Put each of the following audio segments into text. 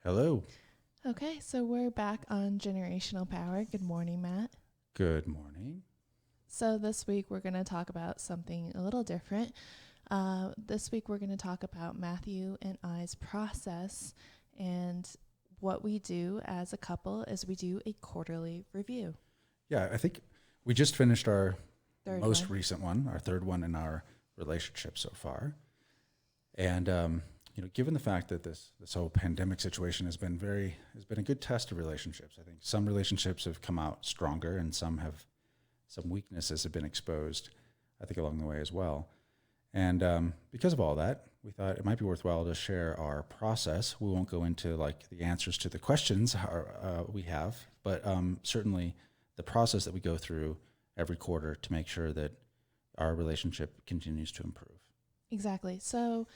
Hello. Okay, so we're back on generational power. Good morning, Matt. Good morning. So this week we're going to talk about something a little different. This week we're going to talk about Matthew and I's process, and what we do as a couple is we do a quarterly review. Yeah, I think we just finished our Third most one. recent one, our third one in our relationship so far. And given the fact that this whole pandemic situation has been a good test of relationships. I think some relationships have come out stronger, and some weaknesses have been exposed, I think, along the way as well. And because of all that, we thought it might be worthwhile to share our process. We won't go into like the answers to the questions we have, but certainly the process that we go through every quarter to make sure that our relationship continues to improve. Exactly. So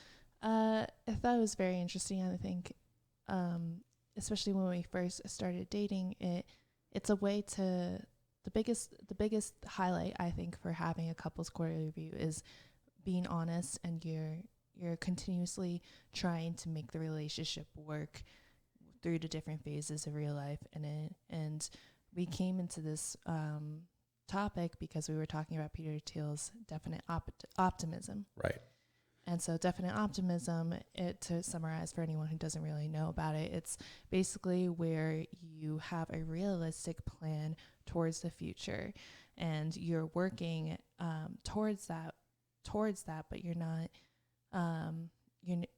I thought it was very interesting. I think, especially when we first started dating, it's a way to the biggest highlight I think for having a couples quarterly review is being honest, and you're continuously trying to make the relationship work through the different phases of your life. And we came into this topic because we were talking about Peter Thiel's definite optimism. Right. And so definite optimism, to summarize for anyone who doesn't really know about it, it's basically where you have a realistic plan towards the future, and you're working towards that, but you're not,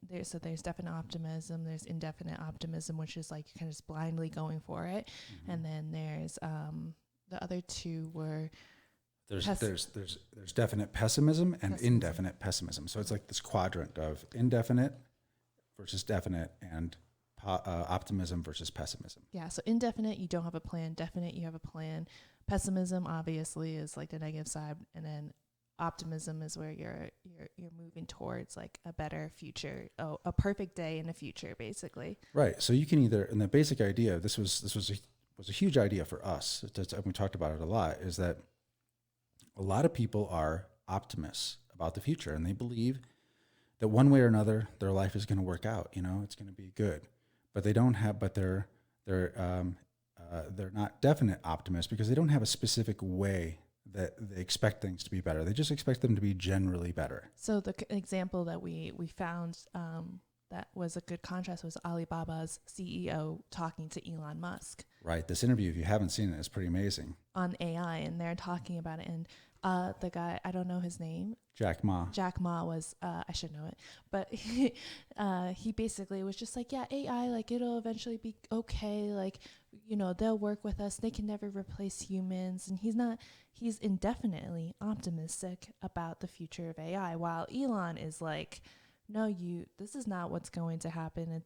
there's definite optimism, there's indefinite optimism, which is like you're kind of just blindly going for it. Mm-hmm. And then there's the other two were There's definite pessimism and indefinite pessimism. So it's like this quadrant of indefinite versus definite, and optimism versus pessimism. Yeah. So indefinite, you don't have a plan. Definite, you have a plan. Pessimism obviously is like the negative side, and then optimism is where you're moving towards like a better future, a perfect day in the future, basically. Right. So you can either, and the basic idea, this was a huge idea for us. We talked about it a lot. Is that a lot of people are optimists about the future, and they believe that one way or another their life is going to work out. It's going to be good, but they don't have. But they're not definite optimists because they don't have a specific way that they expect things to be better. They just expect them to be generally better. So the example that we found that was a good contrast was Alibaba's CEO talking to Elon Musk. Right. This interview, if you haven't seen it, is pretty amazing. On AI, and they're talking about it. And the guy, I don't know his name. Jack Ma was, I should know it, but he basically was just like, yeah, AI, like it'll eventually be okay. Like, they'll work with us. They can never replace humans. And he's indefinitely optimistic about the future of AI, while Elon is like, no, this is not what's going to happen.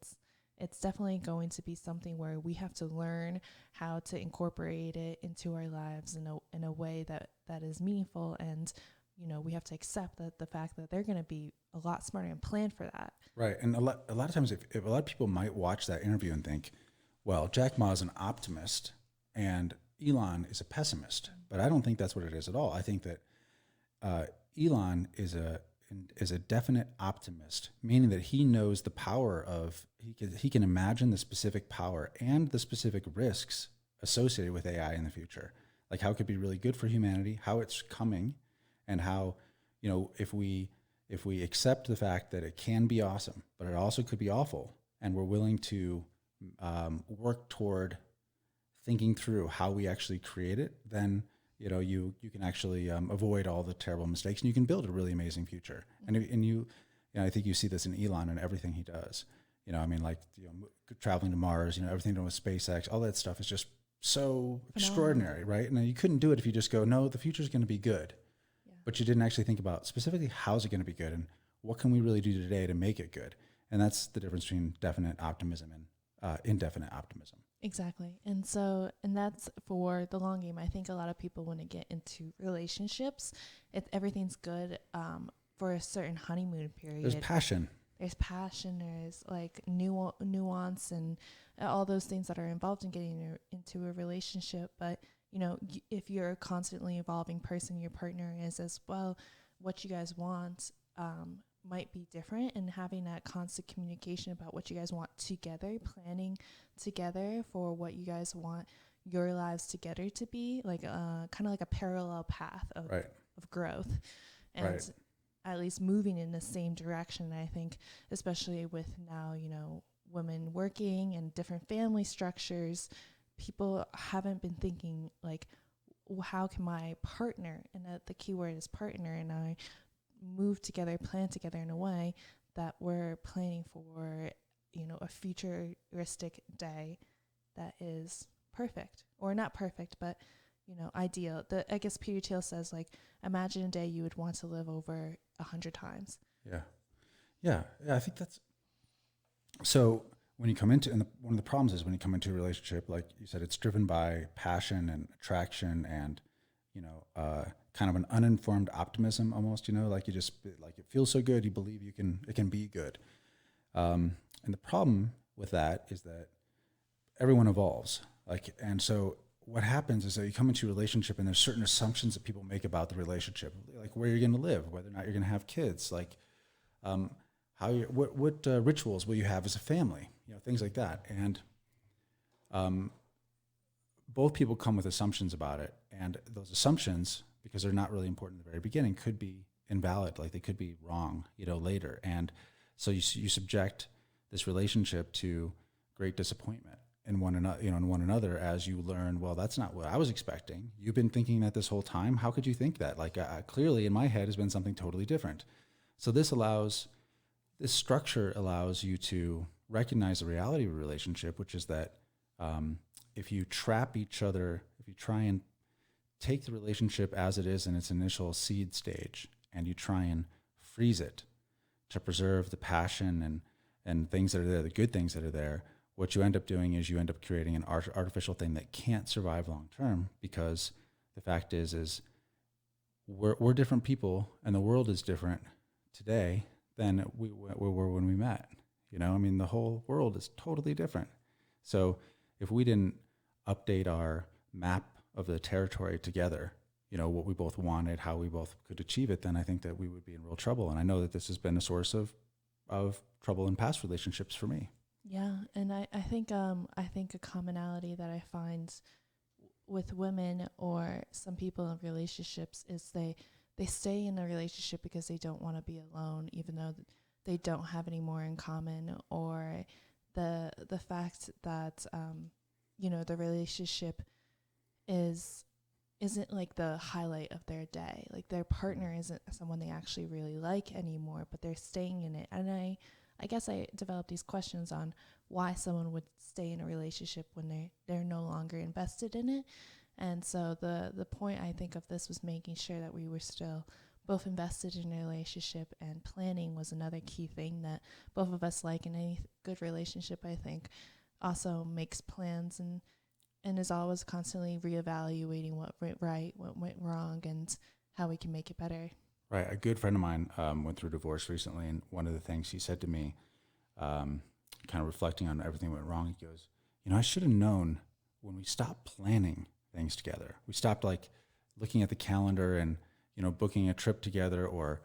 It's definitely going to be something where we have to learn how to incorporate it into our lives in a way that is meaningful. And, we have to accept that the fact that they're going to be a lot smarter and plan for that. Right. And a lot of times, if a lot of people might watch that interview and think, well, Jack Ma is an optimist and Elon is a pessimist. But I don't think that's what it is at all. I think that Elon is a definite optimist, meaning that he knows the power of, he can imagine the specific power and the specific risks associated with AI in the future, like how it could be really good for humanity, how it's coming, and how, if we accept the fact that it can be awesome, but it also could be awful, and we're willing to work toward thinking through how we actually create it, then you can actually avoid all the terrible mistakes, and you can build a really amazing future. And I think you see this in Elon and everything he does. Traveling to Mars, everything done with SpaceX, all that stuff is just so extraordinary, right? And you couldn't do it if you just go, no, the future is going to be good. Yeah. But you didn't actually think about specifically how's it going to be good and what can we really do today to make it good. And that's the difference between definite optimism and indefinite optimism. Exactly. And that's for the long game. I think a lot of people, when they get into relationships, everything's good for a certain honeymoon period. There's passion. There's like nuance and all those things that are involved in getting into a relationship. But, if you're a constantly evolving person, your partner is as well, what you guys want might be different, and having that constant communication about what you guys want together, planning together for what you guys want your lives together to be, like kind of like a parallel path of growth, and at least moving in the same direction. I think especially with now, women working and different family structures, people haven't been thinking like, how can my partner, and the key word is partner, and I move together, plan together in a way that we're planning for, a futuristic day that is perfect, or not perfect, but, ideal. I guess Peter Thiel says, like, imagine a day you would want to live over 100 times. Yeah. I think that's, so when you come into, and one of the problems is when you come into a relationship, like you said, it's driven by passion and attraction and, kind of an uninformed optimism almost, like you just, like it feels so good, you believe it can be good. And the problem with that is that everyone evolves. And so what happens is that you come into a relationship and there's certain assumptions that people make about the relationship, like where you're going to live, whether or not you're going to have kids, like, what rituals will you have as a family, things like that. And, both people come with assumptions about it, and those assumptions, because they're not really important at the very beginning, could be invalid. Like they could be wrong, later. And so you subject this relationship to great disappointment in one another, as you learn, well, that's not what I was expecting. You've been thinking that this whole time. How could you think that? Like clearly in my head has been something totally different. So this structure allows you to recognize the reality of a relationship, which is that, if you trap each other, if you try and take the relationship as it is in its initial seed stage, and you try and freeze it to preserve the passion and things that are there, the good things that are there, what you end up doing is you end up creating an artificial thing that can't survive long term, because the fact is we're different people, and the world is different today than we were when we met. The whole world is totally different. So if we didn't update our map of the territory together, what we both wanted, how we both could achieve it, then I think that we would be in real trouble. And I know that this has been a source of trouble in past relationships for me. Yeah, and I think a commonality that I find with women or some people in relationships is they stay in a relationship because they don't want to be alone, even though they don't have any more in common, or the fact that the relationship isn't like the highlight of their day. Like their partner isn't someone they actually really like anymore, but they're staying in it. And I guess I developed these questions on why someone would stay in a relationship when they're no longer invested in it. And so the point I think of this was making sure that we were still both invested in a relationship, and planning was another key thing that both of us like in any good relationship, I think. Also makes plans and is always constantly reevaluating what went right, what went wrong, and how we can make it better. Right. A good friend of mine went through divorce recently, and one of the things he said to me, kind of reflecting on everything that went wrong, he goes, I should have known when we stopped planning things together. We stopped like looking at the calendar and, booking a trip together, or,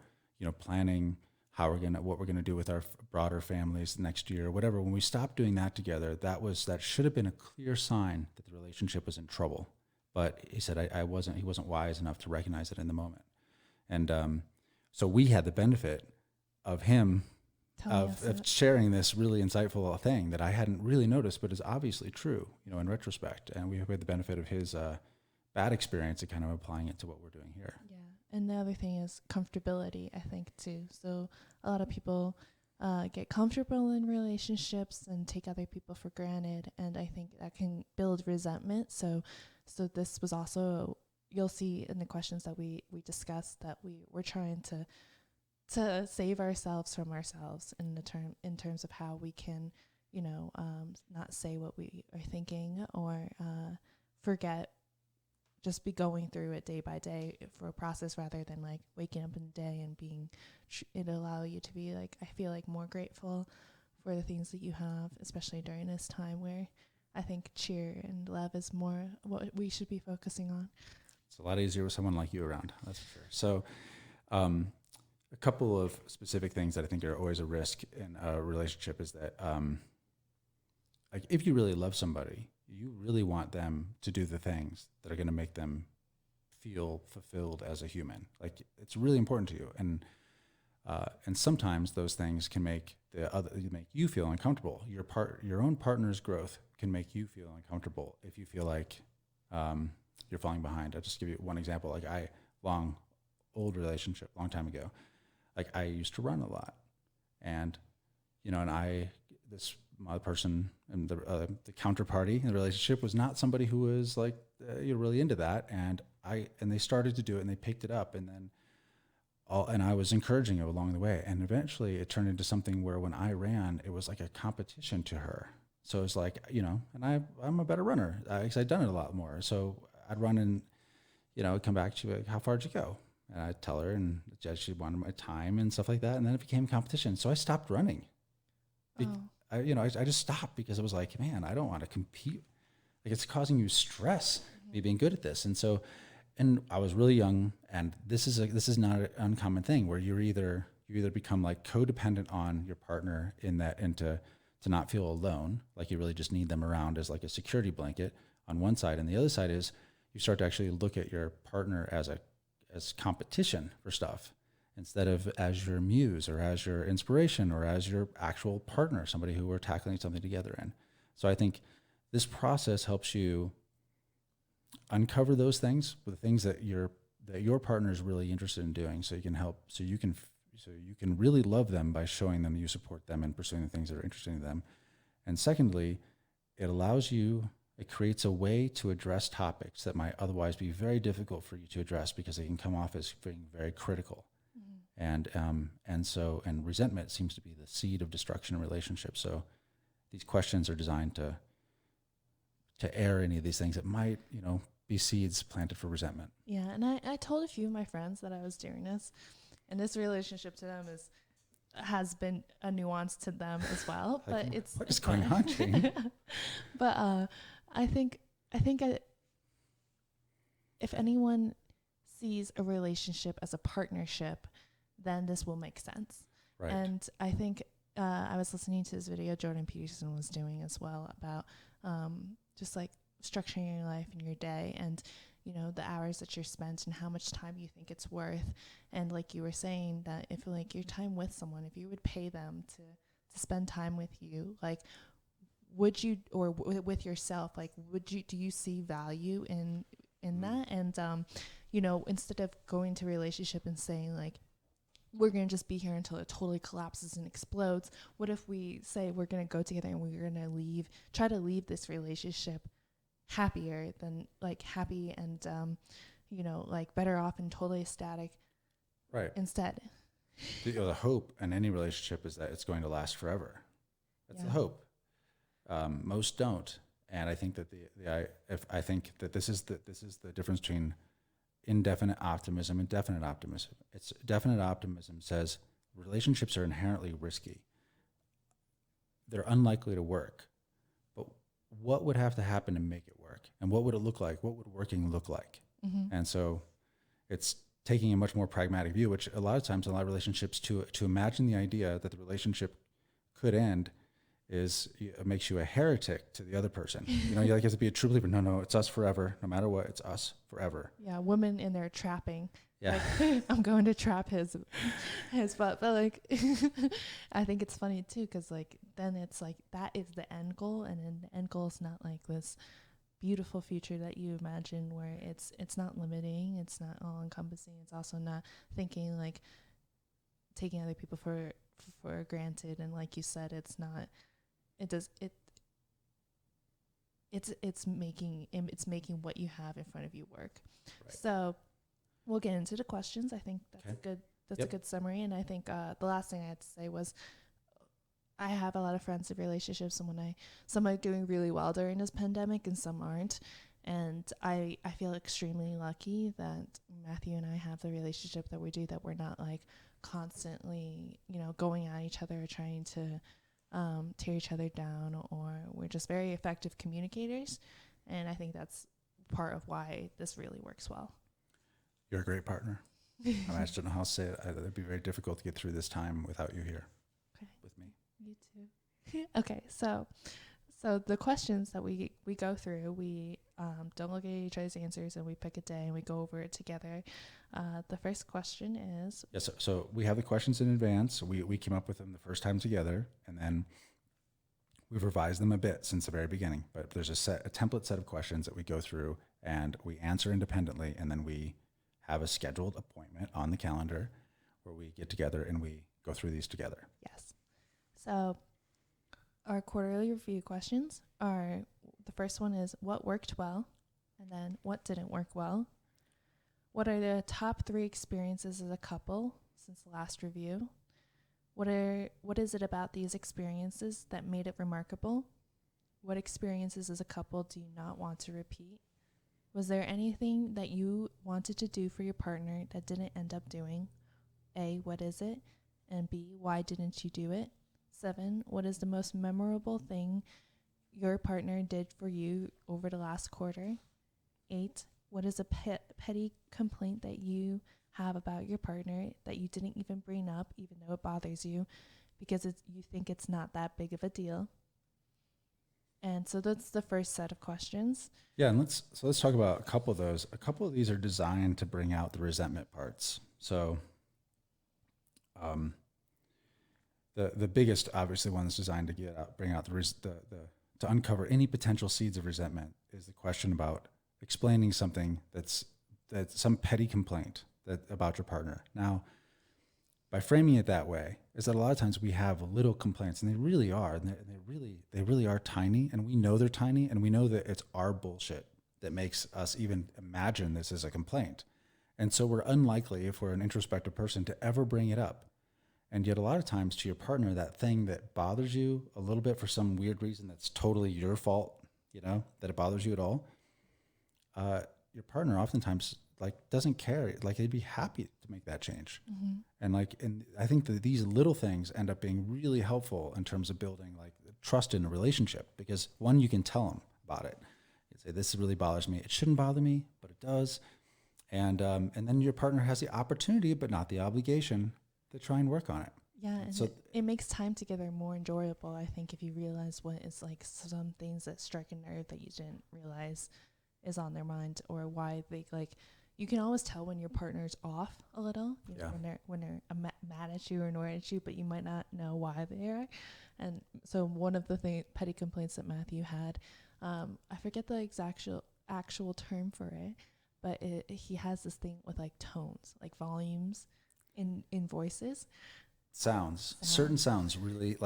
planning what we're gonna do with our broader families next year, or whatever. When we stopped doing that together, that should have been a clear sign that the relationship was in trouble. But he said he wasn't wise enough to recognize it in the moment. And so we had the benefit of him of sharing this really insightful thing that I hadn't really noticed, but is obviously true, in retrospect. And we had the benefit of his bad experience and kind of applying it to what we're doing here. Yeah. And the other thing is comfortability, I think, too. So a lot of people get comfortable in relationships and take other people for granted. And I think that can build resentment. So this was also, you'll see in the questions that we discussed, that we're trying to save ourselves from ourselves in terms of how we can, not say what we are thinking, or forget, just be going through it day by day for a process, rather than like waking up in the day and being, it'll allow you to be like, I feel like more grateful for the things that you have, especially during this time where I think cheer and love is more what we should be focusing on. It's a lot easier with someone like you around, that's for sure. So, a couple of specific things that I think are always a risk in a relationship is that, like, if you really love somebody, you really want them to do the things that are going to make them feel fulfilled as a human. Like, it's really important to you, and sometimes those things can make make you feel uncomfortable. Your own partner's growth can make you feel uncomfortable if you feel like you're falling behind. I'll just give you one example. Like, old relationship, long time ago. Like, I used to run a lot, and this my person and the counterparty in the relationship was not somebody who was like really into that, and they started to do it, and they picked it up, and then I was encouraging it along the way, and eventually it turned into something where when I ran, it was like a competition to her. So it was like, and I'm a better runner because I'd done it a lot more. So I'd run and I'd come back to like, how far did you go? And I'd tell her, and she wanted my time and stuff like that, and then it became competition. So I stopped running. I just stopped because it was like, man, I don't want to compete. Like, it's causing you stress, me being good at this. And so, and I was really young, and this is not an uncommon thing where you either become like codependent on your partner in that, and to not feel alone, like you really just need them around as like a security blanket on one side, and the other side is you start to actually look at your partner as competition for stuff, instead of as your muse or as your inspiration or as your actual partner, somebody who we're tackling something together in. So I think this process helps you uncover those things, the things that your partner is really interested in doing, so you can really love them by showing them you support them and pursuing the things that are interesting to them. And secondly, it creates a way to address topics that might otherwise be very difficult for you to address because they can come off as being very critical. And resentment seems to be the seed of destruction in relationships. So these questions are designed to air any of these things that might, be seeds planted for resentment. Yeah, and I told a few of my friends that I was doing this, and this relationship to them has been a nuance to them as well. But what is going on, Jane? But I think if anyone sees a relationship as a partnership, then this will make sense. Right. And I think I was listening to this video Jordan Peterson was doing as well about just like structuring your life and your day, and the hours that you're spent and how much time you think it's worth. And like you were saying, that if like your time with someone, if you would pay them to spend time with you, like would you, or with yourself, like do you see value in that? And instead of going to a relationship and saying like, we're going to just be here until it totally collapses and explodes, what if we say we're going to go together and we're going to try to leave this relationship happier than like happy, and like better off and totally ecstatic, right? Instead, the hope in any relationship is that it's going to last forever. That's the hope. Most don't, and I think that I think that this is the difference between indefinite optimism and definite optimism. It's definite optimism says relationships are inherently risky. They're unlikely to work. But what would have to happen to make it work? And what would it look like? What would working look like? Mm-hmm. And so it's taking a much more pragmatic view, which a lot of times in a lot of relationships to imagine the idea that the relationship could end it makes you a heretic to the other person. You have to be a true believer. No, it's us forever. No matter what, it's us forever. Yeah, women in there trapping. Yeah, like, I'm going to trap his butt. But like, I think it's funny too, because like then it's like that is the end goal, and then the end goal is not like this beautiful future that you imagine where it's not limiting, it's not all encompassing, it's also not thinking like taking other people for granted, and like you said, it's making what you have in front of you work. Right. So we'll get into the questions. I think that's a good summary. And I think the last thing I had to say was I have a lot of friends in relationships, and some are doing really well during this pandemic and some aren't. And I feel extremely lucky that Matthew and I have the relationship that we do, that we're not like constantly, going at each other or trying to tear each other down, or we're just very effective communicators. And I think that's part of why this really works well. You're a great partner. I just don't know how to say it. It'd be very difficult to get through this time without you here with me. You too. Okay, so the questions that we go through, we don't look at each other's answers, and we pick a day and we go over it together. The first question is... Yes, so we have the questions in advance. We came up with them the first time together, and then we've revised them a bit since the very beginning. But there's a template set of questions that we go through, and we answer independently, and then we have a scheduled appointment on the calendar where we get together and we go through these together. Yes. So our quarterly review questions are, the first one is what worked well, and then what didn't work well. What are the top 3 experiences as a couple since the last review? What is it about these experiences that made it remarkable? What experiences as a couple do you not want to repeat? Was there anything that you wanted to do for your partner that didn't end up doing? A, what is it? And B, why didn't you do it? 7, what is the most memorable thing your partner did for you over the last quarter? 8, what is a petty complaint that you have about your partner that you didn't even bring up, even though it bothers you, because you think it's not that big of a deal? And so that's the first set of questions. Yeah, and let's talk about a couple of those. A couple of these are designed to bring out the resentment parts. So the biggest, obviously, one that's designed to bring out to uncover any potential seeds of resentment is the question about explaining something that's some petty complaint about your partner. Now, by framing it that way, is that a lot of times we have little complaints, and they really are, and they really are tiny, and we know they're tiny, and we know that it's our bullshit that makes us even imagine this as a complaint. And so we're unlikely, if we're an introspective person, to ever bring it up. And yet a lot of times to your partner, that thing that bothers you a little bit for some weird reason that's totally your fault, that it bothers you at all, your partner oftentimes doesn't care. They'd be happy to make that change. Mm-hmm. And I think that these little things end up being really helpful in terms of building trust in a relationship, because one, you can tell them about it. You say, this really bothers me. It shouldn't bother me, but it does. And then your partner has the opportunity, but not the obligation, to try and work on it. Yeah, and so it makes time together more enjoyable, I think, if you realize what is some things that strike a nerve that you didn't realize is on their mind, or why they you can always tell when your partner's off a little, when they're mad at you or annoyed at you, but you might not know why they are. And so one of the petty complaints that Matthew had, I forget the actual term for it, but he has this thing with tones, volumes in voices. Sounds. Certain sounds really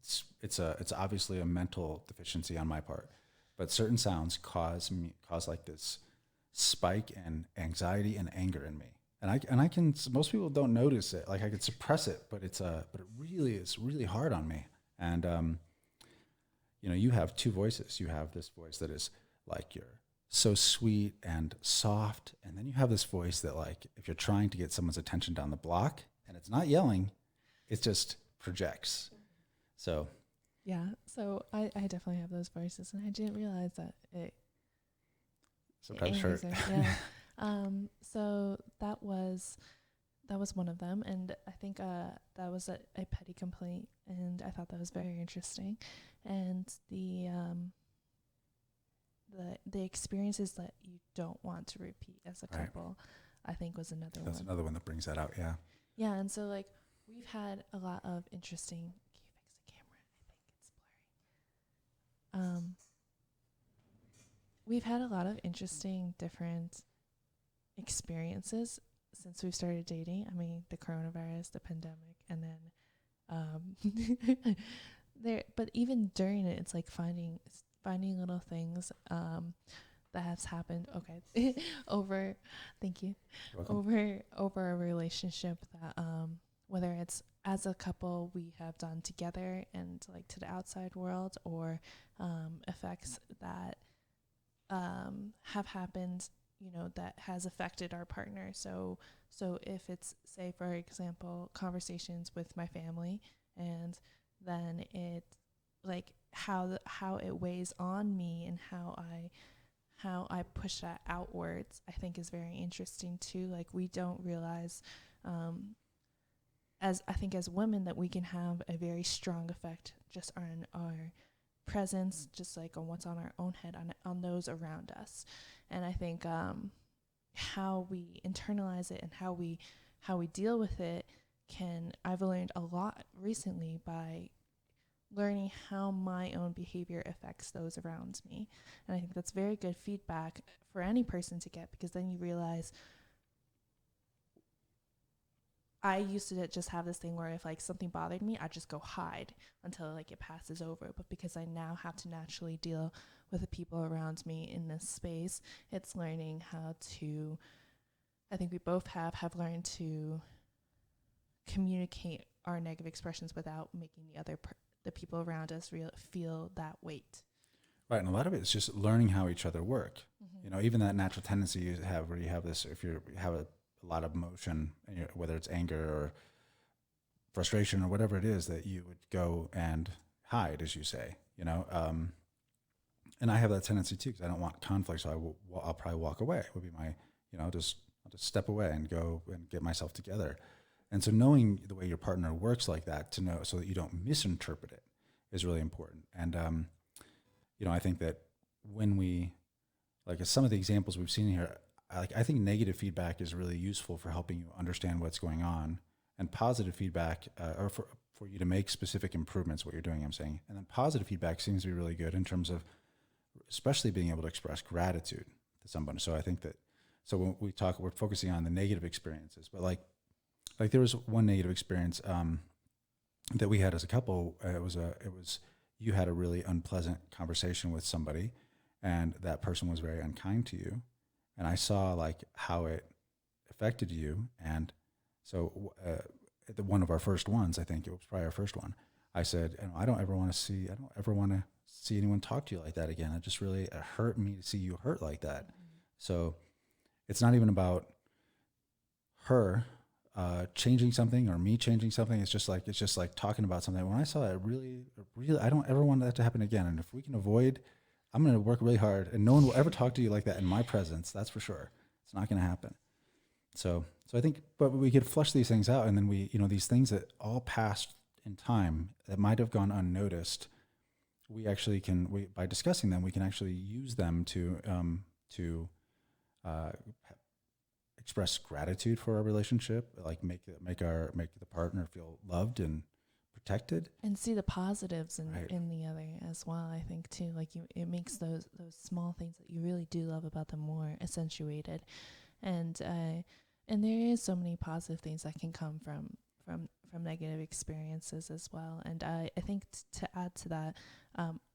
it's obviously a mental deficiency on my part, but certain sounds cause this spike and anxiety and anger in me. And I can, most people don't notice it. I can suppress it, but it really is really hard on me. And, you have 2 voices. You have this voice that is you're so sweet and soft. And then you have this voice that if you're trying to get someone's attention down the block and it's not yelling, it just projects. So. Yeah. So I definitely have those voices, and I didn't realize that it sometimes hurt. Yeah. So that was one of them, and I think that was a petty complaint, and I thought that was very interesting. And the experiences that you don't want to repeat as a couple, I think, was another one. That's another one that brings that out. Yeah. Yeah, and so we've had a lot of interesting. Can you fix the camera? I think it's blurry. We've had a lot of interesting, different experiences since we've started dating. I mean, the coronavirus, the pandemic, and then but even during it, it's finding little things that has happened. Okay, thank you, over a relationship that whether it's as a couple we have done together and to the outside world, or effects that have happened, that has affected our partner. So if it's, say, for example, conversations with my family, and then it how it weighs on me, and how I push that outwards, I think is very interesting too. Like we don't realize, as I think as women, that we can have a very strong effect just on our presence, just like on what's on our own head, on those around us. And I think how we internalize it and how we deal with it I've learned a lot recently by learning how my own behavior affects those around me. And I think that's very good feedback for any person to get, because then you realize, I used to just have this thing where if like something bothered me, I'd just go hide until like it passes over. But because I now have to naturally deal with the people around me in this space, it's learning how to, I think we both have learned to communicate our negative expressions without making the people around us feel that weight. Right, and a lot of it is just learning how each other work. Mm-hmm. You know, even that natural tendency you have, where you have this, if you have a lot of emotion, and whether it's anger or frustration or whatever it is, that you would go and hide, as you say. You know, and I have that tendency too, because I don't want conflict, so I'll probably walk away. Would be my, I'll just step away and go and get myself together. And so knowing the way your partner works like that, to know so that you don't misinterpret it, is really important. And I think that when we, like some of the examples we've seen here, I think negative feedback is really useful for helping you understand what's going on, and positive feedback, or for you to make specific improvements, what you're doing, I'm saying. And then positive feedback seems to be really good in terms of especially being able to express gratitude to someone. So I think that, so when we talk, we're focusing on the negative experiences, but like there was one negative experience that we had as a couple. It was you had a really unpleasant conversation with somebody, and that person was very unkind to you, and I saw like how it affected you. And so one of our first ones, I think it was probably our first one, I said, I don't ever want to see anyone talk to you like that again. It just really hurt me to see you hurt like that. Mm-hmm. So it's not even about her changing something or me changing something. It's just like talking about something. When I saw that, really, I don't ever want that to happen again. And if we can avoid, I'm going to work really hard, and no one will ever talk to you like that in my presence. That's for sure. It's not going to happen. So I think, but we could flush these things out, and then we, these things that all passed in time that might have gone unnoticed, we actually can, by discussing them, we can actually use them to express gratitude for our relationship, like make the partner feel loved and protected, and see the positives right. in the other as well. I think too, like it makes those small things that you really do love about them more accentuated, and there is so many positive things that can come from negative experiences as well. And I think to add to that,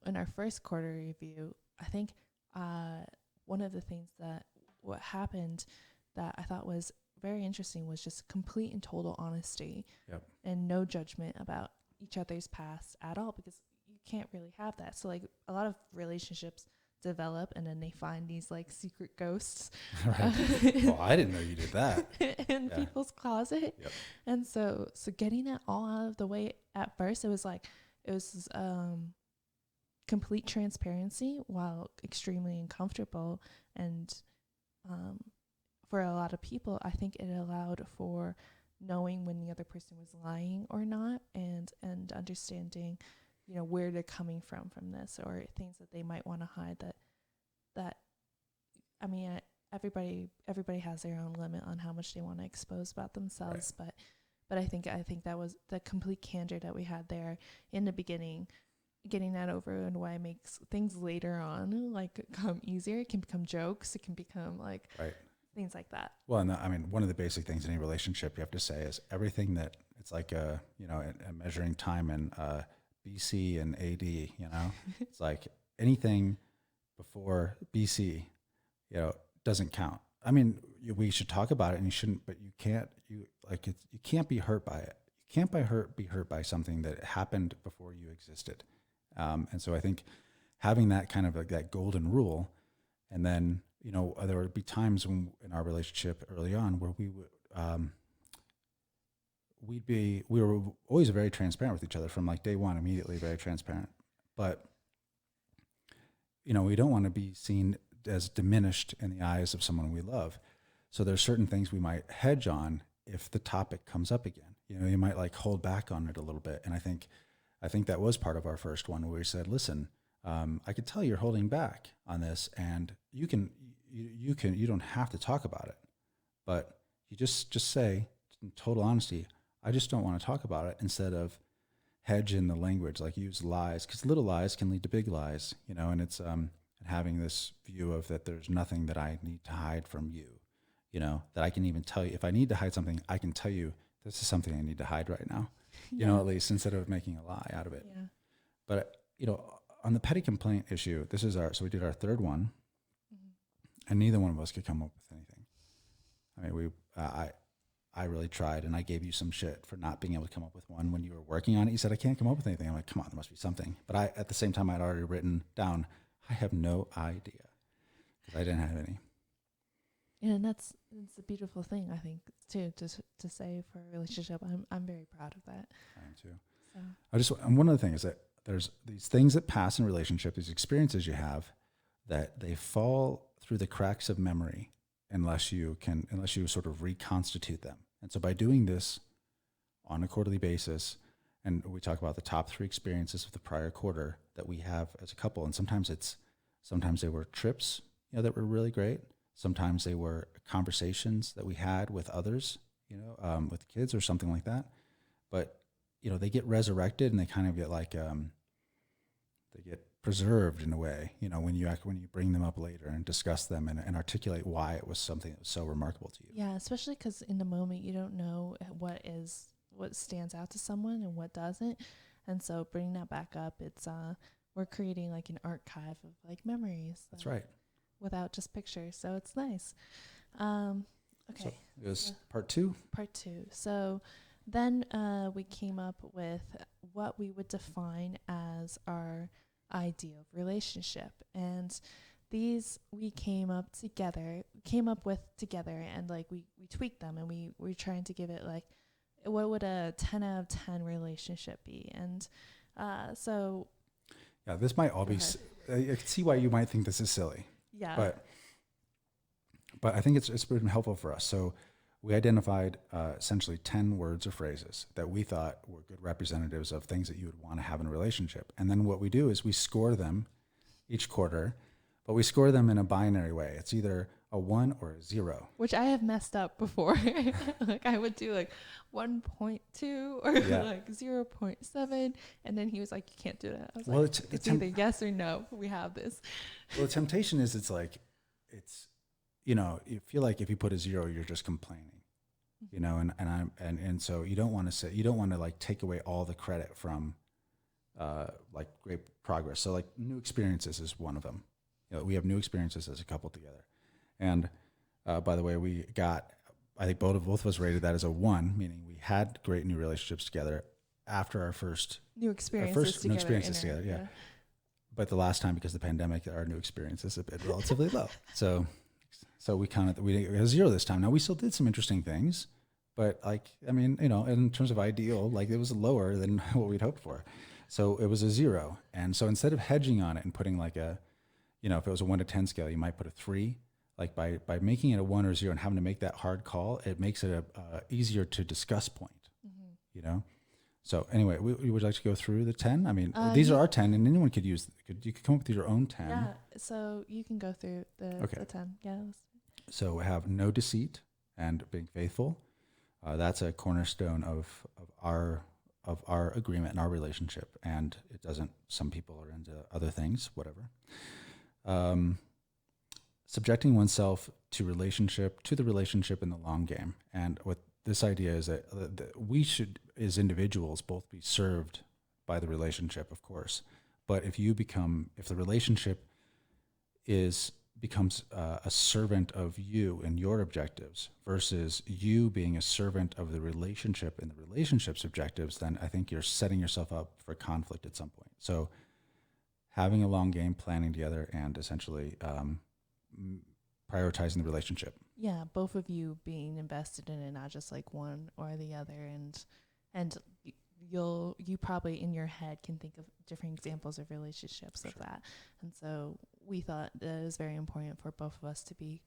in our first quarter review, I think one of the things that what happened that I thought was very interesting was just complete and total honesty. Yep. And no judgment about each other's past at all, because you can't really have that. So like a lot of relationships develop, and then they find these like secret ghosts. Right. Well, I didn't know you did that. in people's closet. Yep. And so getting that all out of the way at first, it was complete transparency while extremely uncomfortable. And for a lot of people, I think it allowed for knowing when the other person was lying or not, and understanding, where they're coming from this, or things that they might want to hide that I mean, everybody has their own limit on how much they want to expose about themselves. Right. But I think that was the complete candor that we had there in the beginning, getting that over, and why it makes things later on like come easier. It can become jokes. It can become like right. things like that. Well, and one of the basic things in any relationship you have to say is everything that it's like a measuring time in BC and AD. It's like anything before BC, doesn't count. I mean, we should talk about it, and you shouldn't, but you can't. You can't be hurt by it. You can't be hurt by something that happened before you existed. And so I think having that kind of like that golden rule, and then there would be times when in our relationship early on where we were always very transparent with each other from like day one, immediately very transparent. But we don't want to be seen as diminished in the eyes of someone we love. So there's certain things we might hedge on if the topic comes up again. You might like hold back on it a little bit. And I think that was part of our first one where we said, listen, I could tell you're holding back on this, and you don't have to talk about it, but you just say in total honesty, I just don't want to talk about it, instead of hedge in the language, like use lies, because little lies can lead to big lies, and it's having this view of that there's nothing that I need to hide from you, that I can even tell you. If I need to hide something, I can tell you this is something I need to hide right now, at least, instead of making a lie out of it. Yeah. But, on the petty complaint issue, so we did our third one, and neither one of us could come up with anything. I mean, I really tried, and I gave you some shit for not being able to come up with one when you were working on it. You said, I can't come up with anything. I'm like, come on, there must be something. But at the same time, I'd already written down, I have no idea, because I didn't have any. Yeah, and it's a beautiful thing, I think, too, to say for a relationship. I'm very proud of that. I am too. So. And one of the things is that there's these things that pass in a relationship, these experiences you have, that they fall through the cracks of memory unless you sort of reconstitute them. And so by doing this on a quarterly basis, and we talk about the top 3 experiences of the prior quarter that we have as a couple, and sometimes they were trips, that were really great. Sometimes they were conversations that we had with others, with kids or something like that. But, they get resurrected, and they kind of get like, they get preserved in a way, when you bring them up later and discuss them and articulate why it was something that was so remarkable to you. Yeah, especially because in the moment you don't know what stands out to someone and what doesn't. And so bringing that back up, it's we're creating like an archive of like memories. That's right. Without just pictures. So it's nice. Okay. So it was part 2. Part 2. So then we came up with what we would define as our ideal relationship, and these we came up with together, and like we tweaked them, and we're trying to give it like, what would a 10 out of 10 relationship be? And so yeah, this might all be I can see why you might think this is silly. Yeah, but I think it's been helpful for us. So we identified essentially 10 words or phrases that we thought were good representatives of things that you would want to have in a relationship. And then what we do is we score them each quarter, but we score them in a binary way. It's either a 1 or a 0. Which I have messed up before. Like I would do like 1.2 or like 0.7. And then he was like, you can't do that. I was like, it's either yes or no. We have this. Well, the temptation is you feel like if you put a 0, you're just complaining, and so you don't want to like take away all the credit from like great progress. So like new experiences is one of them. We have new experiences as a couple together. And by the way, I think both of us rated that as a 1, meaning we had great new relationships together after our first new experiences together. Yeah. But the last time, because of the pandemic, our new experiences have been relatively low. So we got a 0 this time. Now we still did some interesting things, but in terms of ideal, like it was lower than what we'd hoped for. So it was a 0. And so instead of hedging on it and putting like if it was a 1 to 10 scale, you might put a 3. Like by making it a 1 or 0 and having to make that hard call, it makes it a easier to discuss point, So anyway, we would like to go through the 10. I mean, these are our 10, and anyone could you could come up with your own 10. Yeah, so you can go through the 10. Yeah. So we have no deceit and being faithful. That's a cornerstone of our agreement and our relationship. And it doesn't. Some people are into other things, whatever. Subjecting oneself to the relationship in the long game. And what this idea is that we should, as individuals, both be served by the relationship, of course. But if the relationship becomes a servant of you and your objectives versus you being a servant of the relationship and the relationship's objectives, then I think you're setting yourself up for conflict at some point. So having a long game, planning together, and essentially prioritizing the relationship. Yeah, both of you being invested in it, not just like one or the other, and you probably in your head can think of different examples of relationships of that. And so we thought that it was very important for both of us to be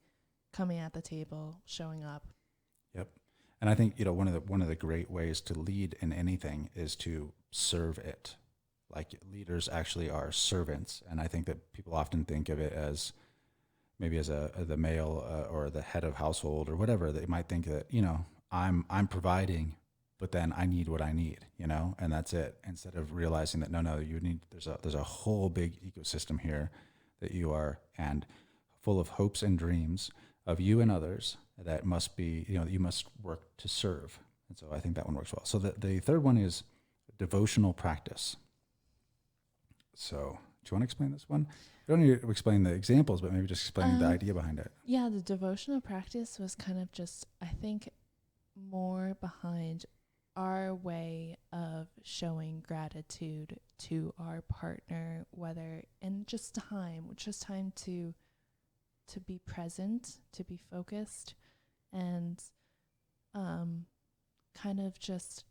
coming at the table, showing up. Yep. And I think, one of the great ways to lead in anything is to serve it. Like, leaders actually are servants. And I think that people often think of it as maybe as the male or the head of household or whatever. They might think that, I'm providing, but then I need what I need, and that's it. Instead of realizing that, no, there's a whole big ecosystem here that you are, and full of hopes and dreams of you and others that must be, that you must work to serve. And so I think that one works well. So the third one is devotional practice. So do you want to explain this one? You don't need to explain the examples, but maybe just explain the idea behind it. Yeah, the devotional practice was kind of just, I think, more behind our way of showing gratitude to our partner, whether in just time to be present, to be focused, and kind of just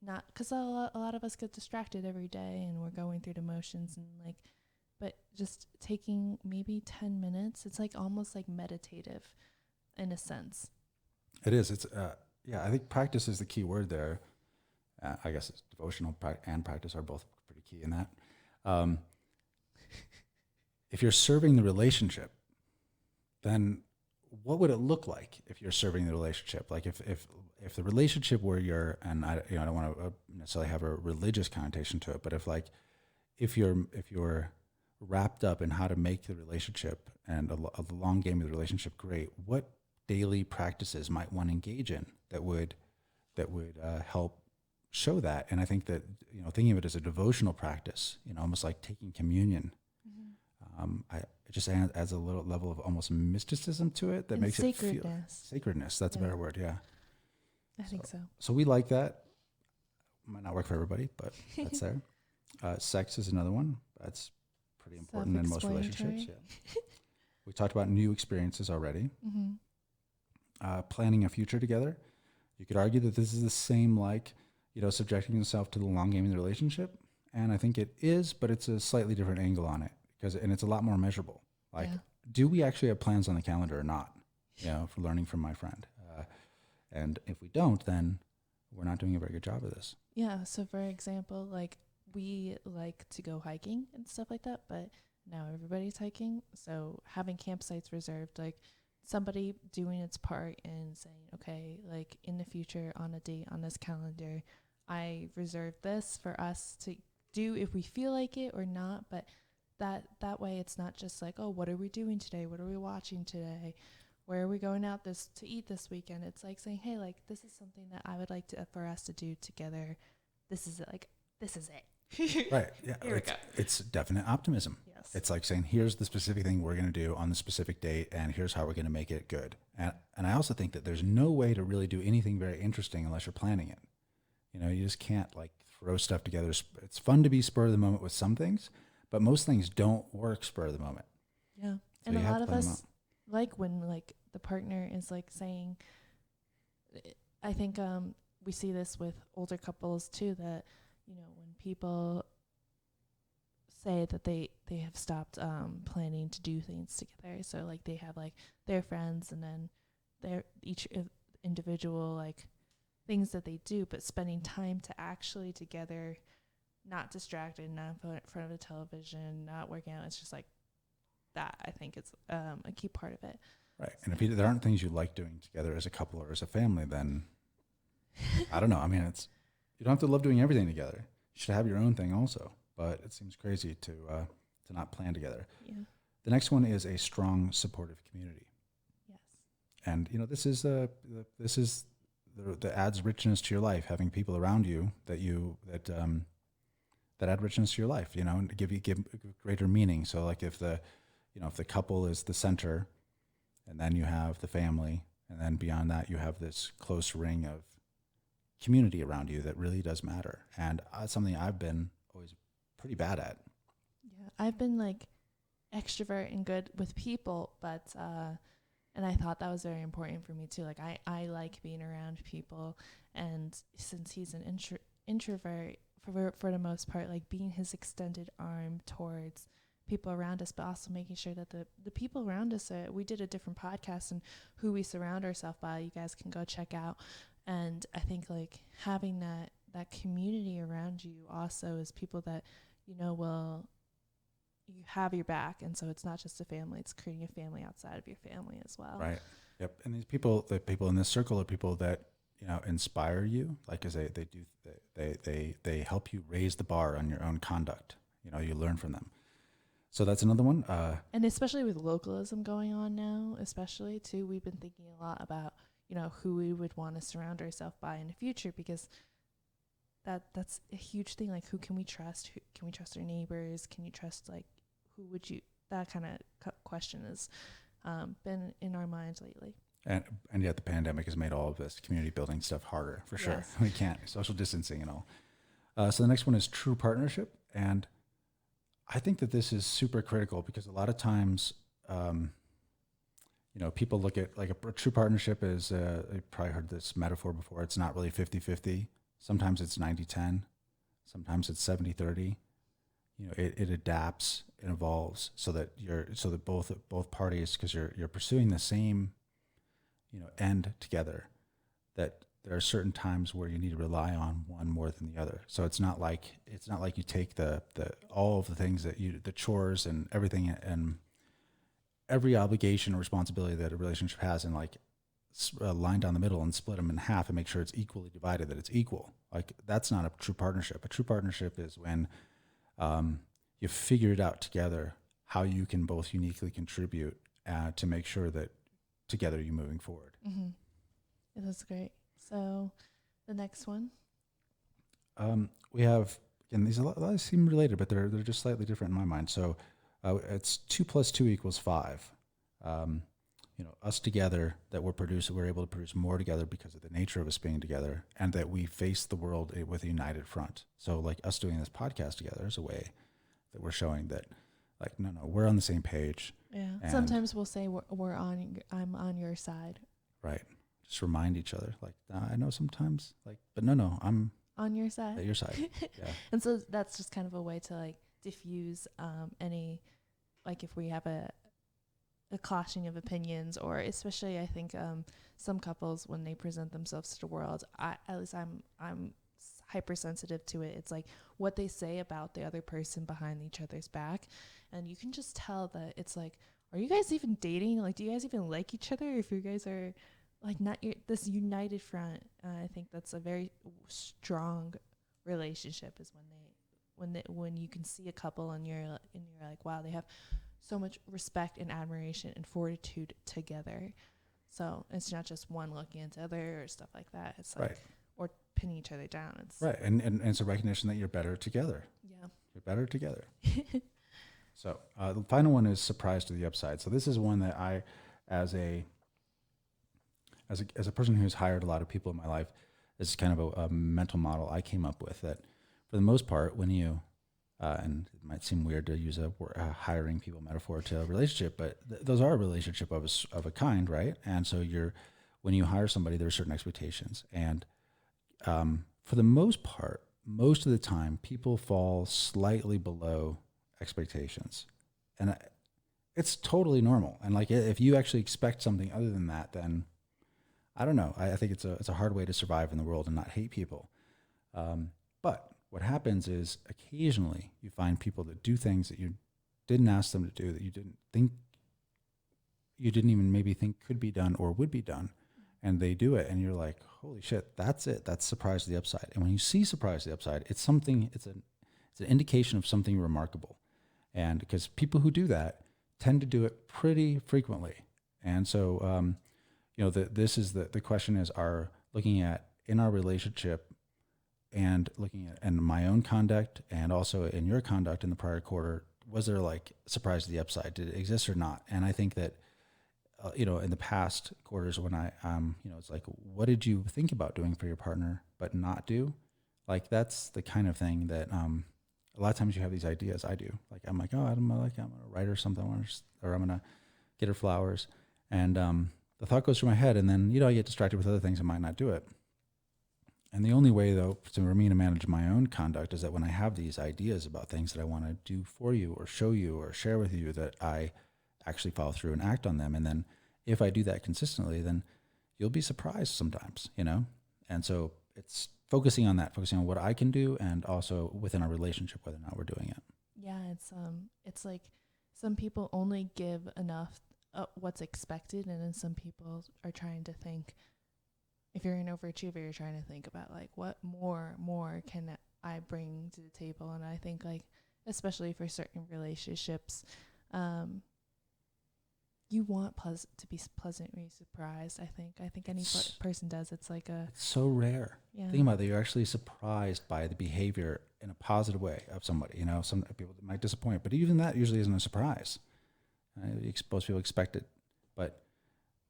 not, because a lot of us get distracted every day and we're going through the motions, and but just taking maybe 10 minutes, it's almost like meditative in a sense. It is. It's I think practice is the key word there. I guess it's devotional and practice are both pretty key in that. If you're serving the relationship, then what would it look like if you're serving the relationship? Like if the relationship where you're, and I don't want to necessarily have a religious connotation to it, but if you're wrapped up in how to make the relationship and a long game of the relationship great, what daily practices might one engage in that would help show that? And I think that, thinking of it as a devotional practice, almost like taking communion, it just adds a little level of almost mysticism to it that and makes sacredness. it feel sacredness. That's a better word. Yeah. I think so. So we like that. Might not work for everybody, but that's there. Sex is another one. That's pretty important in most relationships. Yeah. We talked about new experiences already. Planning a future together. You could argue that this is the same, subjecting yourself to the long game in the relationship. And I think it is, but it's a slightly different angle on it and it's a lot more measurable. Do we actually have plans on the calendar or not? For learning from my friend. And if we don't, then we're not doing a very good job of this. Yeah. So for example, we like to go hiking and stuff like that, but now everybody's hiking. So having campsites reserved, somebody doing its part and saying, okay, in the future on a date on this calendar, I reserve this for us to do if we feel like it or not. But that way it's not just oh, what are we doing today? What are we watching today? Where are we going out to eat this weekend? It's saying, hey, this is something that I would like for us to do together. This is it. This is it. Right. Yeah. Here we go. It's definite optimism. Yes. It's like saying, here's the specific thing we're going to do on the specific date, and here's how we're going to make it good. And I also think that there's no way to really do anything very interesting unless you're planning it. You just can't throw stuff together. It's fun to be spur of the moment with some things, but most things don't work spur of the moment. Yeah. So and a lot of us when the partner is saying, I think we see this with older couples too, that when people say that they have stopped planning to do things together, so they have their friends and then their each individual things that they do, but spending time to actually together, not distracted, not in front of the television, not working out. It's just that I think is a key part of it. Right. And if there aren't things you like doing together as a couple or as a family, then I don't know. I mean, you don't have to love doing everything together. You should have your own thing also, but it seems crazy to not plan together. Yeah. The next one is a strong, supportive community. Yes. And this is that adds richness to your life. Having people around you that add richness to your life. And give greater meaning. So if the couple is the center, and then you have the family, and then beyond that you have this close ring of community around you that really does matter. And it's something I've been always pretty bad at. Yeah, I've been extrovert and good with people, but and I thought that was very important for me too. I like being around people, and since he's an introvert for the most part, like being his extended arm towards people around us, but also making sure that the people around us we did a different podcast and who we surround ourselves by, you guys can go check out. And I think like having that community around you also is people that, you have your back. And so it's not just a family, it's creating a family outside of your family as well. Right. Yep. And these people, the people in this circle are people that, inspire you. Like I say, they help you raise the bar on your own conduct. You learn from them. So that's another one. And especially with localism going on now, especially too, we've been thinking a lot about, who we would want to surround ourselves by in the future, because that's a huge thing. Like, who can we trust? Can we trust our neighbors? Can you trust, like, who would you, that kind of question has been in our minds lately. And yet the pandemic has made all of this community building stuff harder, for sure. Yes. We can't, social distancing and all. So the next one is true partnership. And I think that this is super critical because a lot of times, people look at like a true partnership is, you've probably heard this metaphor before. It's not really 50-50. Sometimes it's 90-10. Sometimes it's 70-30. It adapts and evolves so that both parties, because you're pursuing the same, end together, that there are certain times where you need to rely on one more than the other. So it's not like you take the all of the things that the chores and everything and every obligation or responsibility that a relationship has and like line down the middle and split them in half and make sure it's equally divided, that it's equal. Like, that's not a true partnership. A true partnership is when you figure it out together how you can both uniquely contribute to make sure that together you're moving forward. Mm-hmm. Yeah, that's great. So the next one. We have, again, these a lot seem related, but they're just slightly different in my mind. So it's 2 + 2 = 5. Us together, that we're able to produce more together because of the nature of us being together, and that we face the world with a united front. So like us doing this podcast together is a way that we're showing that, like, no, we're on the same page. Yeah. Sometimes we'll say I'm on your side. Right. Just remind each other, like, I know sometimes, like, but no, I'm on your side. At your side. Yeah. And so that's just kind of a way to like diffuse any, like, if we have a clashing of opinions, or especially I think some couples, when they present themselves to the world, I'm hypersensitive to it. It's like what they say about the other person behind each other's back, and you can just tell that it's like, are you guys even dating? Like, do you guys even like each other? If you guys are like not this united front, I think that's a very strong relationship. Is when you can see a couple and you're like, wow, they have so much respect and admiration and fortitude together. So it's not just one looking into the other or stuff like that. It's like, right. Or pinning each other down. It's right. And it's a recognition that you're better together. Yeah. You're better together. So the final one is surprise to the upside. So this is one that I, as a person who's hired a lot of people in my life, this is kind of a mental model I came up with, that for the most part, when you, and it might seem weird to use a hiring people metaphor to a relationship, but those are a relationship of a kind, right? And so when you hire somebody, there are certain expectations. And for the most part, most of the time, people fall slightly below expectations. And it's totally normal. And like, if you actually expect something other than that, then I don't know. I think it's a hard way to survive in the world and not hate people. But what happens is occasionally you find people that do things that you didn't ask them to do, that you didn't even maybe think could be done or would be done. And they do it, and you're like, holy shit, that's it. That's surprise to the upside. And when you see surprise to the upside, it's an indication of something remarkable. And because people who do that tend to do it pretty frequently. And so, this is the question is, looking at in our relationship and looking at in my own conduct and also in your conduct in the prior quarter, was there like surprise to the upside? Did it exist or not? And I think that, in the past quarters when it's like, what did you think about doing for your partner but not do? Like, that's the kind of thing that a lot of times you have these ideas. I do. Like, I'm like, I'm going to write her something, or I'm going to get her flowers. And the thought goes through my head, and then, I get distracted with other things and might not do it. And the only way, though, for me to manage my own conduct is that when I have these ideas about things that I want to do for you or show you or share with you, that I actually follow through and act on them. And then if I do that consistently, then you'll be surprised sometimes, you know? And so it's focusing on that, focusing on what I can do, and also within our relationship, whether or not we're doing it. Yeah, it's like some people only give enough what's expected, and then some people are trying to think. If you're an overachiever, you're trying to think about like what more can I bring to the table, and I think like especially for certain relationships, you want to be pleasantly surprised. I think any person does. It's like it's so rare. Yeah. Think about it. You're actually surprised by the behavior in a positive way of somebody. You know, some people might disappoint, but even that usually isn't a surprise. Most people expect it, but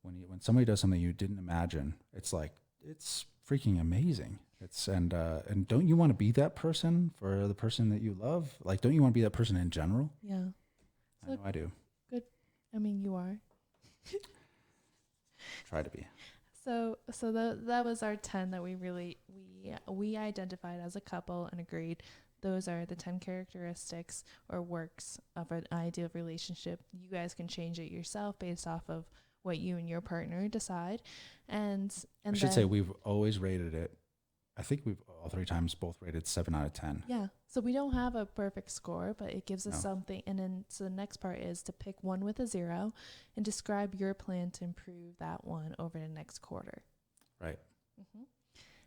when somebody does something you didn't imagine, it's like it's freaking amazing. And don't you want to be that person for the person that you love? Like, don't you want to be that person in general? Yeah, I know I do. Good. I mean, you are. Try to be. So that was our 10 that we identified as a couple and agreed those are the 10 characteristics or works of an ideal relationship. You guys can change it yourself based off of what you and your partner decide. And I should say we've always rated it. I think we've all 3 times both rated 7 out of 10. Yeah. So we don't have a perfect score, but it gives us something. And then so the next part is to pick one with a 0 and describe your plan to improve that one over the next quarter. Right. Mm-hmm.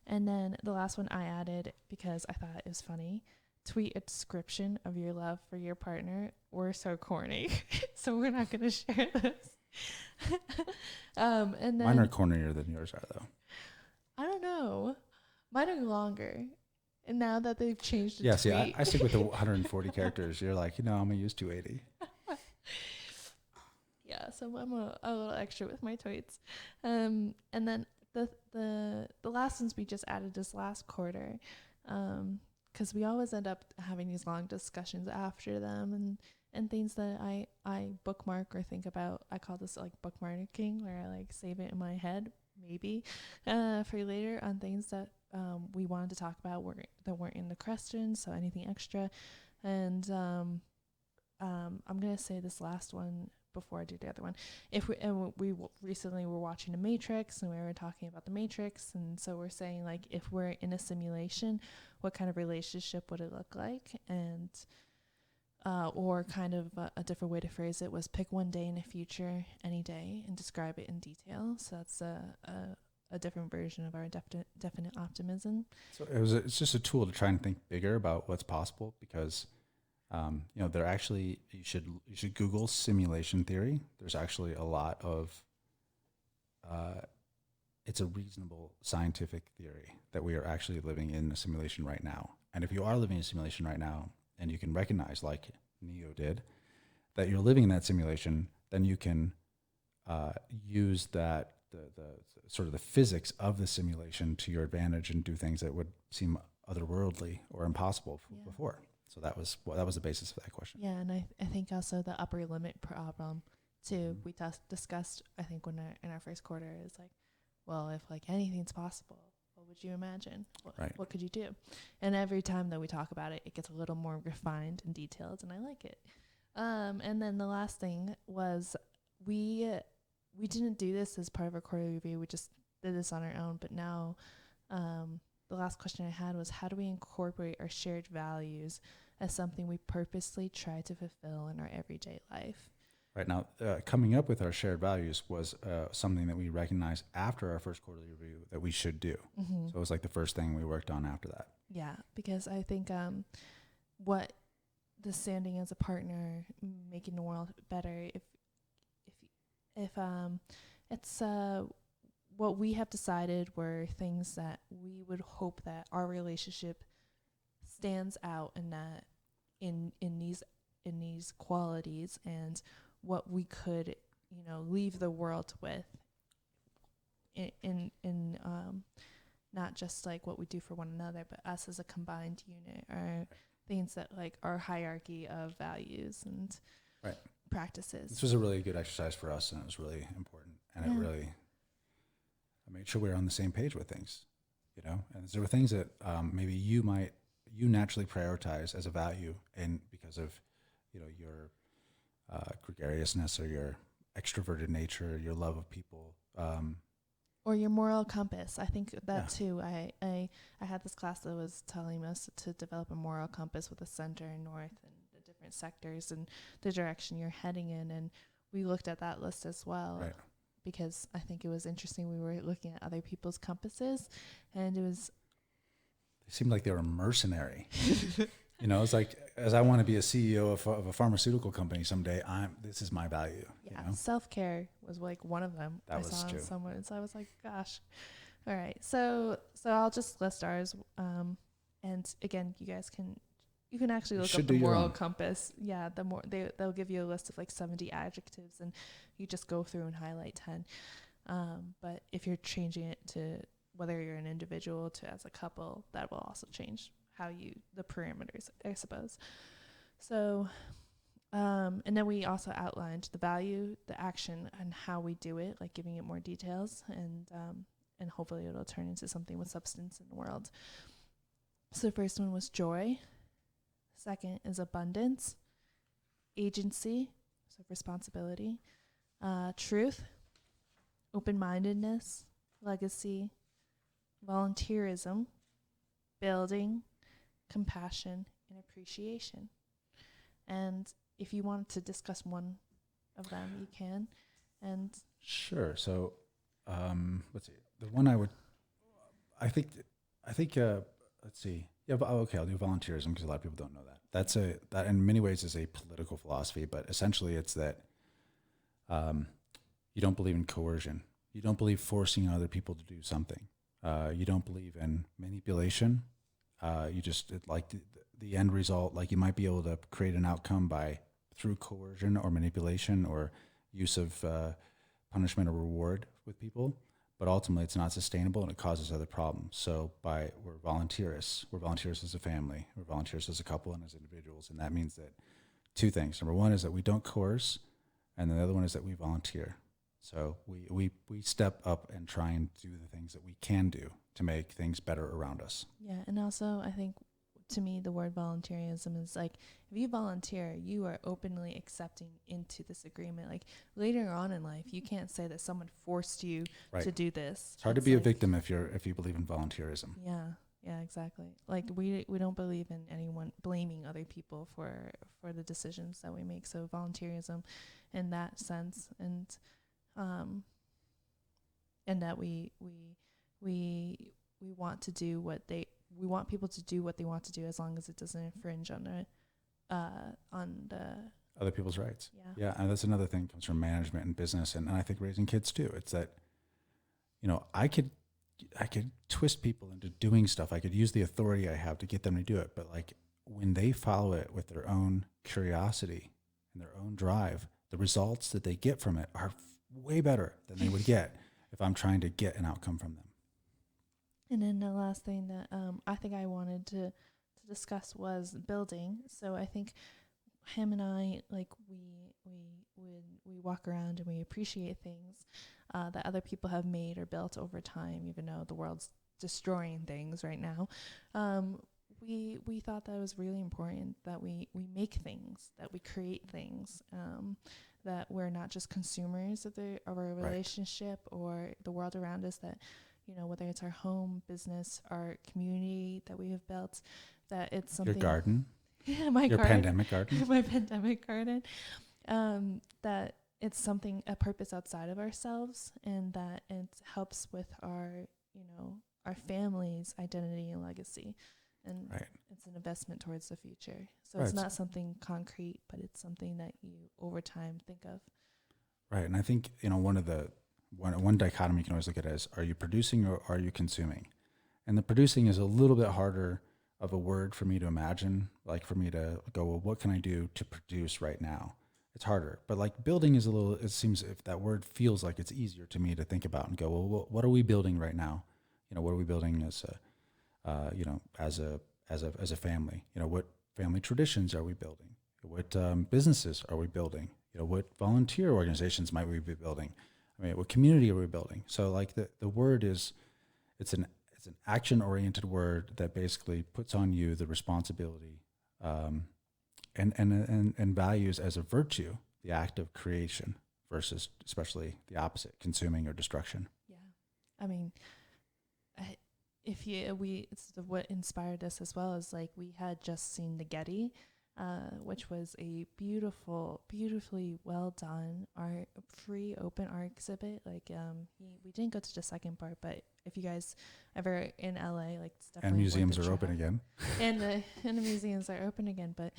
And then the last one I added because I thought it was funny. Tweet a description of your love for your partner. We're so corny, so we're not going to share this. And then mine are cornier than yours are, though. I don't know. Mine are longer, and now that they've changed the tweet. See, I stick with the 140 characters. You're like, I'm gonna use 280. Yeah, so I'm a little extra with my tweets. And then the last ones we just added this last quarter. Because we always end up having these long discussions after them and things that I bookmark or think about. I call this like bookmarking, where I like save it in my head, maybe, for later on things that we wanted to talk about that weren't in the questions, so anything extra. And I'm going to say this last one before I do the other one. We recently were watching The Matrix, and we were talking about The Matrix, and so we're saying like if we're in a simulation, what kind of relationship would it look like? And or kind of a different way to phrase it was pick one day in the future, any day, and describe it in detail. So that's a different version of our definite optimism. So it's just a tool to try and think bigger about what's possible, because they're actually, you should Google simulation theory. There's actually a lot of, it's a reasonable scientific theory that we are actually living in a simulation right now. And if you are living in a simulation right now, and you can recognize, like Neo did, that you're living in that simulation, then you can use that, the sort of the physics of the simulation to your advantage and do things that would seem otherworldly or impossible before. So that was the basis of that question. Yeah, and I think also the upper limit problem too. We discussed, I think, in our first quarter is like, well, if like anything's possible, what would you imagine? What could you do? And every time that we talk about it, it gets a little more refined and detailed, and I like it. And then the last thing was we didn't do this as part of our quarterly review. We just did this on our own. But now the last question I had was, how do we incorporate our shared values as something we purposely try to fulfill in our everyday life? Right now, coming up with our shared values was something that we recognized after our first quarterly review that we should do. Mm-hmm. So it was like the first thing we worked on after that. Yeah, because I think what the standing as a partner, making the world better, if it's what we have decided were things that we would hope that our relationship stands out, and that in these qualities, and what we could leave the world with in not just like what we do for one another, but us as a combined unit, or things that like our hierarchy of values and practices. This was a really good exercise for us, and it was really important, and I made sure we were on the same page with things. and there were things that maybe you naturally prioritize as a value, and because of your gregariousness or your extroverted nature, your love of people, or your moral compass. I think that Yeah. too. I had this class that was telling us to develop a moral compass with a center and north and the different sectors and the direction you're heading in. And we looked at that list as well, right? because I think it was interesting. We were looking at other people's compasses, and it was They seemed like they were mercenary. It's like, as I want to be a CEO of a pharmaceutical company someday, this is my value. self-care was like one of them. That I was saw true. someone, so I was like, gosh. All right. So I'll just list ours. And again, you can actually look up the moral compass. Yeah, they'll give you a list of like 70 adjectives, and you just go through and highlight 10. But if you're changing it to whether you're an individual to as a couple, that will also change the parameters, I suppose. So, and then we also outlined the value, the action, and how we do it, like giving it more details, and hopefully it'll turn into something with substance in the world. So the first one was joy. Second is abundance, agency, so responsibility, truth, open-mindedness, legacy, volunteerism, building, compassion, and appreciation. And if you wanted to discuss one of them, you can. And sure. So, let's see. The one I think, let's see. Yeah, okay, I'll do volunteerism because a lot of people don't know that. That in many ways is a political philosophy, but essentially it's that you don't believe in coercion. You don't believe forcing other people to do something. You don't believe in manipulation. You just like the end result. Like, you might be able to create an outcome through coercion or manipulation or use of punishment or reward with people, but ultimately it's not sustainable and it causes other problems. So we're volunteerists. We're volunteers as a family. We're volunteers as a couple and as individuals, and that means that two things. Number one is that we don't coerce, and the other one is that we volunteer. So we step up and try and do the things that we can do to make things better around us. yeah, and also I think, to me, the word volunteerism is like, if you volunteer, you are openly accepting into this agreement. Like, later on in life, you can't say that someone forced you to do this. It's hard to be a victim if you believe in volunteerism. Yeah, exactly. Like, we don't believe in anyone blaming other people for the decisions that we make. So volunteerism in that sense, and that we want to do we want people to do what they want to do, as long as it doesn't infringe on the other people's rights. Yeah. And that's another thing that comes from management and business, and I think raising kids too. It's that, I could twist people into doing stuff. I could use the authority I have to get them to do it, but like, when they follow it with their own curiosity and their own drive, the results that they get from it are way better than they would get if I'm trying to get an outcome from them. And then the last thing that I think I wanted to discuss was building. So I think him and I, like, we walk around and we appreciate things that other people have made or built over time, even though the world's destroying things right now. We thought that it was really important that we make things, that we create things, that we're not just consumers of our relationship or the world around us, that, whether it's our home, business, our community that we have built, that it's something. Your garden. Yeah, my Your garden. pandemic garden. My pandemic garden. That it's something, a purpose outside of ourselves, and that it helps with our family's identity and legacy. And it's an investment towards the future. So it's not something concrete, but it's something that you over time think of. Right. And I think, one dichotomy you can always look at it as, are you producing or are you consuming? And the producing is a little bit harder of a word for me to imagine, like for me to go, well, what can I do to produce right now? It's harder. But like, building is it seems, if that word feels like, it's easier to me to think about and go, well, what are we building right now? What are we building as a family? What family traditions are we building? What businesses are we building? What volunteer organizations might we be building? I mean, what community are we building? So like, the word is, it's it's an action-oriented word that basically puts on you the responsibility and values as a virtue the act of creation versus especially the opposite, consuming or destruction. Yeah. I mean, it's what inspired us as well as like we had just seen the Getty, which was a beautifully well done free open art exhibit. Like we didn't go to the second part, but if you guys ever in LA, like it's definitely And museums worth a are open try. again. and the museums are open again, but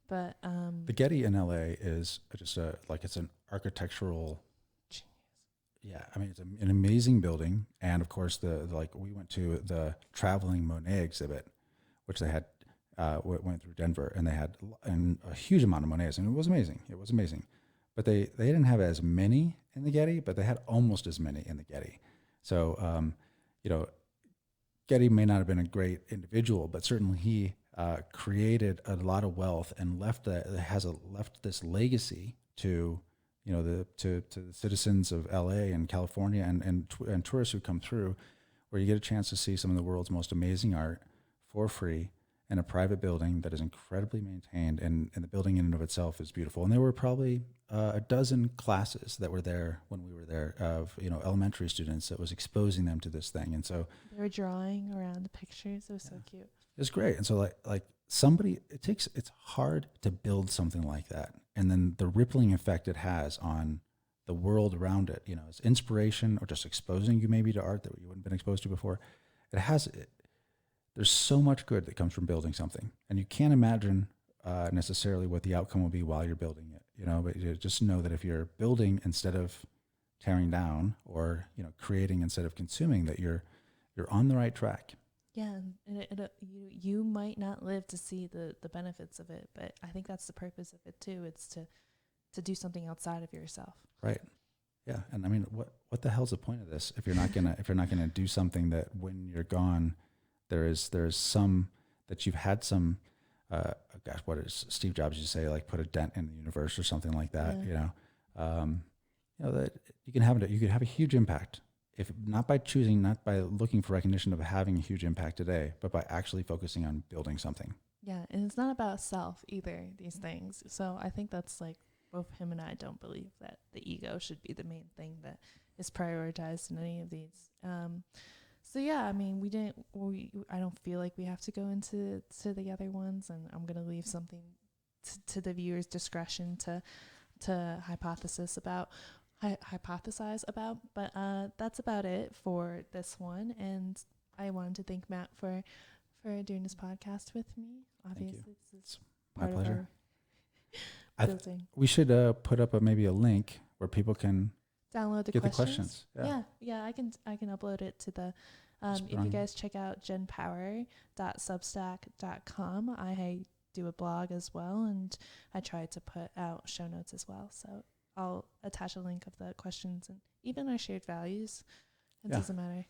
The Getty in LA is just it's an architectural. Yeah, I mean it's an amazing building, and of course we went to the traveling Monet exhibit, which they had went through Denver, and they had a huge amount of Monets, and it was amazing. It was amazing, but they didn't have as many in the Getty, but they had almost as many in the Getty. So Getty may not have been a great individual, but certainly he created a lot of wealth and left this legacy to to the citizens of LA and California and tourists who come through, where you get a chance to see some of the world's most amazing art for free in a private building that is incredibly maintained, and the building in and of itself is beautiful. And there were probably a dozen classes that were there when we were there of elementary students that was exposing them to this thing, and so they were drawing around the pictures. It was so cute. It was great. And so it's hard to build something like that. And then the rippling effect it has on the world around it, as inspiration or just exposing you maybe to art that you wouldn't been exposed to before. There's so much good that comes from building something. And you can't imagine necessarily what the outcome will be while you're building it, but you just know that if you're building instead of tearing down, or, creating instead of consuming, that you're on the right track. Yeah, and you might not live to see the benefits of it, but I think that's the purpose of it too. It's to do something outside of yourself. Right. Yeah, and I mean, what the hell's the point of this if you're not gonna do something that when you're gone, there's some that you've had some, what does Steve Jobs used to say, like put a dent in the universe or something like that. Yeah. That you can have a huge impact. If not by looking for recognition of having a huge impact today, but by actually focusing on building something. Yeah, and it's not about self either, these things. So I think that's like both him and I don't believe that the ego should be the main thing that is prioritized in any of these. So yeah, I mean, I don't feel like we have to go into the other ones, and I'm gonna leave something to the viewer's discretion to hypothesize about, but that's about it for this one. And I wanted to thank Matt for doing this podcast with me. Obviously, this is my pleasure. Building. We should put up maybe a link where people can download the questions. Yeah, I can upload it to the if you guys check out jenpower.substack.com, I do a blog as well, and I try to put out show notes as well, so I'll attach a link of the questions and even our shared values. It doesn't matter.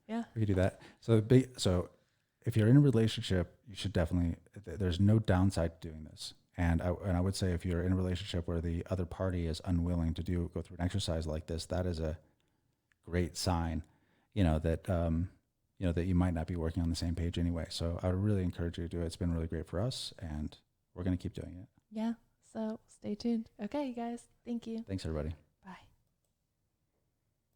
Yeah. We could do that. So if you're in a relationship, you should definitely, there's no downside to doing this. And I would say if you're in a relationship where the other party is unwilling to go through an exercise like this, that is a great sign, that you might not be working on the same page anyway. So I would really encourage you to do it. It's been really great for us, and we're going to keep doing it. Yeah. So stay tuned. Okay, you guys. Thank you. Thanks, everybody.